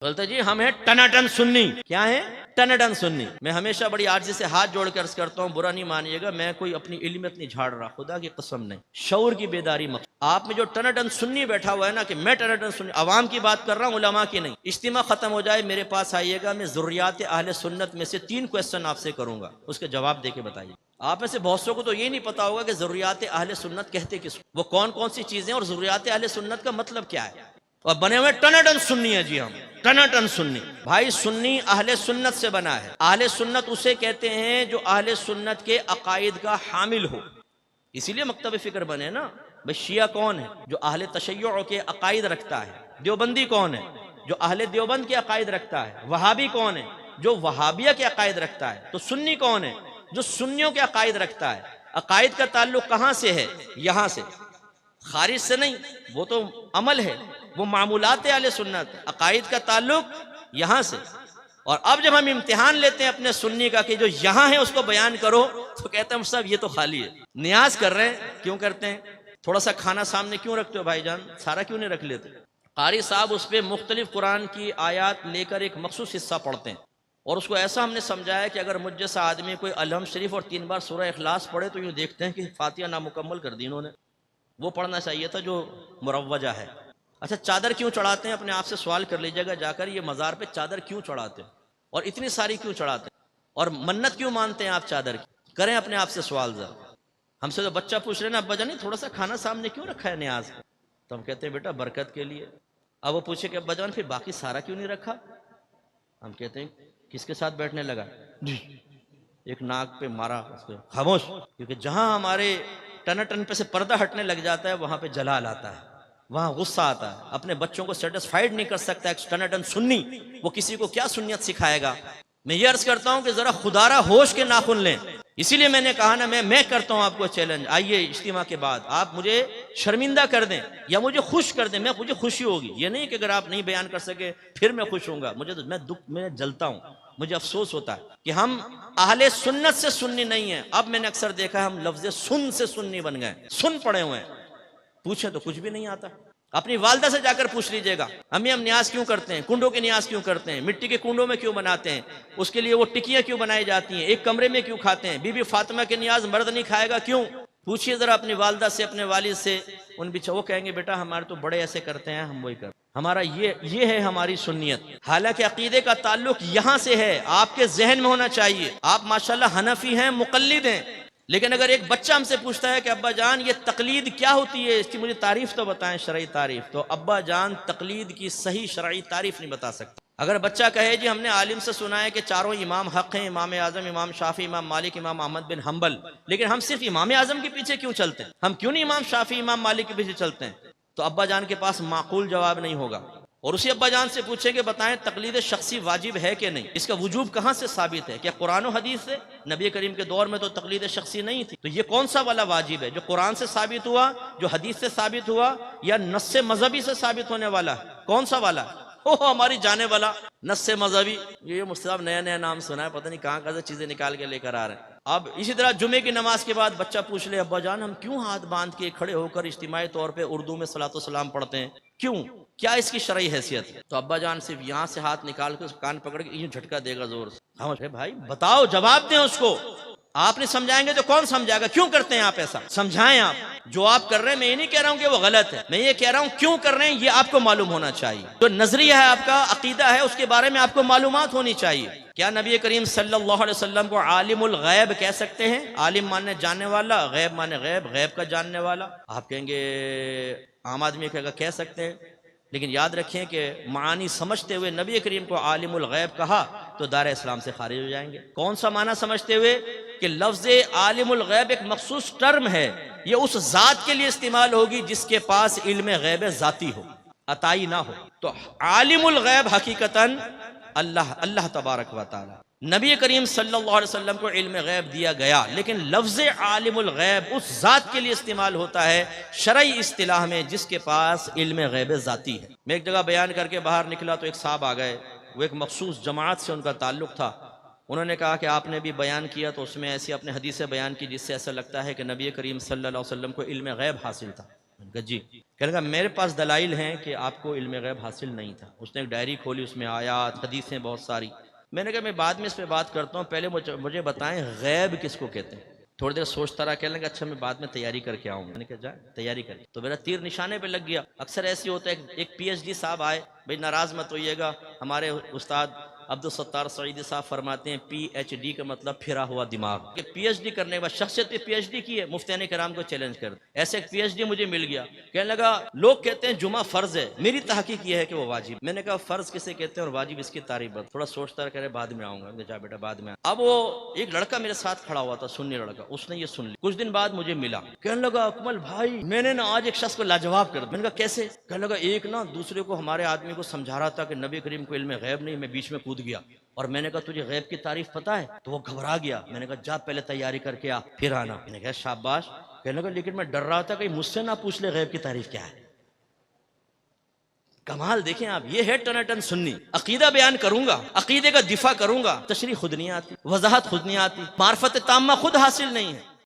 بولتے جی ہم ہیں ٹناٹن سنی. کیا ہے؟ ٹناٹن سنی. میں ہمیشہ بڑی عاجزی سے ہاتھ جوڑ کر عرض کرتا ہوں، برا نہیں مانیے گا، میں کوئی اپنی علمیت نہیں جھاڑ رہا، خدا کی قسم نہیں. شعور کی بیداری مقصد. آپ میں جو ٹناٹن سنی بیٹھا ہوا ہے نا کہ میں ٹناٹن سنی، عوام کی بات کر رہا ہوں، علماء کی نہیں. اجتماع ختم ہو جائے میرے پاس آئیے گا، میں ذریات اہل سنت میں سے 3 کویسچن آپ سے کروں گا، اس کے جواب دے کے بتائیے. آپ میں سے بہت سو کو تو یہ نہیں پتا ہوگا کہ ضروریات اہل سنت کہتے کس کو، وہ کون کون سی چیزیں، اور ضروریات اہل سنت کا مطلب کیا ہے. اور بنے ہوئے ٹناٹن سنی ہے جی ہم ٹناٹن سنی. بھائی سنی اہل سنت سے بنا ہے. اہل سنت اسے کہتے ہیں جو اہل سنت کے عقائد کا حامل ہو، اسی لیے مکتب فکر بنے نا. بھئی شیعہ کون ہے؟ جو اہل تشیع کے عقائد رکھتا ہے. دیوبندی کون ہے؟ جو اہل دیوبند کے عقائد رکھتا ہے. وہابی کون ہے؟ جو وہابیہ کے عقائد رکھتا ہے. تو سنی کون ہے؟ جو سنیوں کے عقائد رکھتا ہے. عقائد کا تعلق کہاں سے ہے؟ یہاں سے، خارج سے نہیں. وہ تو عمل ہے، وہ معمولات اہل سنت. عقائد کا تعلق یہاں سے. اور اب جب ہم امتحان لیتے ہیں اپنے سنی کا کہ جو یہاں ہے اس کو بیان کرو، تو کہتے ہیں صاحب یہ تو خالی ہے. نیاز کر رہے ہیں. کیوں کرتے ہیں؟ تھوڑا سا کھانا سامنے کیوں رکھتے ہو بھائی جان؟ سارا کیوں نہیں رکھ لیتے؟ قاری صاحب اس پہ مختلف قرآن کی آیات لے کر ایک مخصوص حصہ پڑھتے ہیں، اور اس کو ایسا ہم نے سمجھایا کہ اگر مجھ جیسا آدمی کوئی الحمد شریف اور 3 بار سورہ اخلاص پڑھے تو یوں دیکھتے ہیں کہ فاتحہ نامکمل کر دی انہوں نے. وہ پڑھنا چاہیے تھا جو مروجہ ہے. اچھا چادر کیوں چڑھاتے ہیں؟ اپنے آپ سے سوال کر لیجیے گا جا کر، یہ مزار پہ چادر کیوں چڑھاتے ہیں اور اتنی ساری کیوں چڑھاتے ہیں؟ اور منت کیوں مانتے ہیں آپ چادر کی؟ کریں اپنے آپ سے سوال ذرا. ہم سے تو بچہ پوچھ رہے نا ابا جان تھوڑا سا کھانا سامنے کیوں رکھا ہے نیاز؟ تو ہم کہتے ہیں بیٹا برکت کے لیے. اب وہ پوچھے کہ ابا جان پھر باقی سارا کیوں نہیں رکھا؟ ہم کہتے ہیں کس کے ساتھ بیٹھنے لگا جی، ایک ناک پہ مارا اس کو، خاموش. کیونکہ جہاں ہمارے ٹن پہ سے پردہ ہٹنے لگ جاتا ہے وہاں پہ جلال آتا ہے، وہاں غصہ آتا ہے. اپنے بچوں کو سیٹسفائیڈ نہیں کر سکتا ایک ٹناٹن سنی، وہ کسی کو کیا سنیت سکھائے گا. میں یہ عرض کرتا ہوں کہ ذرا خدارہ ہوش کے ناخن لیں. اسی لیے میں نے کہا نا میں کرتا ہوں آپ کو چیلنج، آئیے اجتماع کے بعد آپ مجھے شرمندہ کر دیں یا مجھے خوش کر دیں، مجھے خوشی ہوگی. یہ نہیں کہ اگر آپ نہیں بیان کر سکے پھر میں خوش ہوں گا. میں جلتا ہوں، مجھے افسوس ہوتا ہے کہ ہم اہل سنت سے سنی نہیں ہیں. اب میں نے اکثر دیکھا ہے ہم لفظ سن سے سنی بن گئے، سن پڑے ہوئے ہیں. پوچھیں تو کچھ بھی نہیں آتا. اپنی والدہ سے جا کر پوچھ لیجئے گا امی ہم نیاز کیوں کرتے ہیں، کنڈوں کے نیاز کیوں کرتے ہیں، مٹی کے کنڈوں میں کیوں بناتے ہیں، اس کے لیے وہ ٹکیاں کیوں بنائی جاتی ہیں، ایک کمرے میں کیوں کھاتے ہیں، بی بی فاطمہ کے نیاز مرد نہیں کھائے گا کیوں؟ پوچھئے ذرا اپنی والدہ سے، اپنے والد سے. وہ کہیں گے بیٹا ہمارے تو بڑے ایسے کرتے ہیں ہم وہی کرتے ہیں. ہمارا یہ ہے ہماری سنیت. حالانکہ عقیدے کا تعلق یہاں سے ہے، آپ کے ذہن میں ہونا چاہیے. آپ ماشاءاللہ حنفی ہیں، مقلد ہیں، لیکن اگر ایک بچہ ہم سے پوچھتا ہے کہ ابا جان یہ تقلید کیا ہوتی ہے، اس کی مجھے تعریف تو بتائیں، شرعی تعریف، تو ابا جان تقلید کی صحیح شرعی تعریف نہیں بتا سکتے. اگر بچہ کہے جی ہم نے عالم سے سنا ہے کہ چاروں امام حق ہیں، امام اعظم، امام شافعی، امام مالک، امام احمد بن حنبل، لیکن ہم صرف امام اعظم کے پیچھے کیوں چلتے ہیں، ہم کیوں نہیں امام شافعی، امام مالک کے پیچھے چلتے ہیں، تو ابا جان کے پاس معقول جواب نہیں ہوگا. اور اسی ابا جان سے پوچھیں کہ بتائیں تقلید شخصی واجب ہے کہ نہیں، اس کا وجوب کہاں سے ثابت ہے؟ کیا قرآن و حدیث سے؟ نبی کریم کے دور میں تو تقلید شخصی نہیں تھی. تو یہ کون سا والا واجب ہے، جو قرآن سے ثابت ہوا، جو حدیث سے ثابت ہوا، یا نص مذہبی سے ثابت ہونے والا؟ کون سا والا؟ ہماری جانے والا نص مذہبی. یہ مصطفیٰ نیا نام سنا ہے، پتہ نہیں کہاں سے چیزیں نکال کے لے کر آ رہے ہیں. اب اسی طرح جمعے کی نماز کے بعد بچہ پوچھ لے ابا جان ہم کیوں ہاتھ باندھ کے کھڑے ہو کر اجتماعی طور پہ اردو میں صلاۃ و سلام پڑھتے ہیں، کیوں، کیا اس کی شرعی حیثیت ہے؟ تو ابا جان صرف یہاں سے ہاتھ نکال کے اس کان پکڑ کے یوں جھٹکا دے گا زور سے. بھائی بتاؤ، جواب دیں اس کو. آپ نہیں سمجھائیں گے تو کون سمجھائے گا؟ کیوں کرتے ہیں آپ ایسا؟ سمجھائیں آپ. جو آپ کر رہے ہیں میں یہ نہیں کہہ رہا ہوں کہ وہ غلط ہے، میں یہ کہہ رہا ہوں کیوں کر رہے ہیں یہ آپ کو معلوم ہونا چاہیے. جو نظریہ ہے آپ کا، عقیدہ ہے، اس کے بارے میں آپ کو معلومات ہونی چاہیے. کیا نبی کریم صلی اللہ علیہ وسلم کو عالم الغیب کہہ سکتے ہیں؟ عالم مانے جاننے والا، غیب مانے غیب، غیب کا جاننے والا. آپ کہیں گے عام آدمی کہے گا کہہ سکتے ہیں، لیکن یاد رکھیں کہ معانی سمجھتے ہوئے نبی کریم کو عالم الغیب کہا تو دار اسلام سے خارج ہو جائیں گے. کون سا معنی سمجھتے ہوئے؟ کہ لفظ عالم الغیب ایک مخصوص ٹرم ہے، یہ اس ذات کے لیے استعمال ہوگی جس کے پاس علم غیب ذاتی ہو، عطائی نہ ہو. تو عالم الغیب حقیقتاً اللہ تبارک و تعالی. نبی کریم صلی اللہ علیہ وسلم کو علم غیب دیا گیا، لیکن لفظ عالم الغیب اس ذات کے لیے استعمال ہوتا ہے شرعی اصطلاح میں جس کے پاس علم غیب ذاتی ہے. میں ایک جگہ بیان کر کے باہر نکلا تو ایک صاحب آ گئے، وہ ایک مخصوص جماعت سے ان کا تعلق تھا. انہوں نے کہا کہ آپ نے بھی بیان کیا تو اس میں ایسی اپنے حدیثیں بیان کی جس سے ایسا لگتا ہے کہ نبی کریم صلی اللہ علیہ وسلم کو علم غیب حاصل تھا. میں نے کہا جی. کہنے لگا میرے پاس دلائل ہیں کہ آپ کو علم غیب حاصل نہیں تھا. اس نے ایک ڈائری کھولی, اس میں آیات حدیثیں بہت ساری. میں نے کہا میں بعد میں اس پہ بات کرتا ہوں, پہلے مجھے بتائیں غیب کس کو کہتے ہیں. تھوڑی دیر سوچتا رہا, کہنے لگا اچھا میں بعد میں تیاری کر کے آؤں گا. میں نے کہا جا تیاری کر. تو میرا تیر نشانے پہ لگ گیا. اکثر ایسی ہوتا ہے, ایک پی ایچ ڈی صاحب آئے, بھائی ناراض مت ہوئیے گا, ہمارے استاد عبدالستار سعیدی صاحب فرماتے ہیں پی ایچ ڈی کا مطلب پھرا ہوا دماغ. کہ پی ایچ ڈی کرنے کے بعد شخصیت پہ پی ایچ ڈی کی ہے, مفتیان کرام کو چیلنج کر. ایسے ایک پی ایچ ڈی مجھے مل گیا, کہنے لگا لوگ کہتے ہیں جمعہ فرض ہے, میری تحقیق یہ ہے کہ وہ واجب. میں نے کہا فرض کسے کہتے ہیں اور واجب اس کی تعریف بت. تھوڑا سوچتا رہا, کہہ رہے بعد میں آؤں گا. جا بیٹا بعد میں. اب وہ ایک لڑکا میرے ساتھ کھڑا ہوا تھا, سنی لڑکا, اس نے یہ سن لی. کچھ دن بعد مجھے ملا, کہنے لگا اکمل بھائی میں نے نا آج ایک شخص کو لاجواب کر دیا. میں نے کہا کیسے؟ کہنے لگا ایک نا دوسرے کو, ہمارے آدمی کو سمجھا رہا تھا کہ نبی کریم کو علم غیب نہیں, میں بیچ میں کود گیا اور میں نے کہا تجھے غیب کی تعریف پتہ ہے؟ تو وہ گھبرا گیا. میں نے کہا جا پہلے تیاری کر کے آ پھر آنا. میں نے کہا شاباش. کہنے لگا لیکن میں ڈر رہا تھا کہ مجھ سے نہ پوچھ لے غیب کی تعریف کیا ہے. کمال دیکھیں آپ, یہ ہے ٹناٹن سنی. عقیدہ بیان کروں گا, عقیدے کا دفاع کروں گا, تشریح خود نہیں آتی, وضاحت خود نہیں آتی, معرفت تامہ خود حاصل نہیں ہے.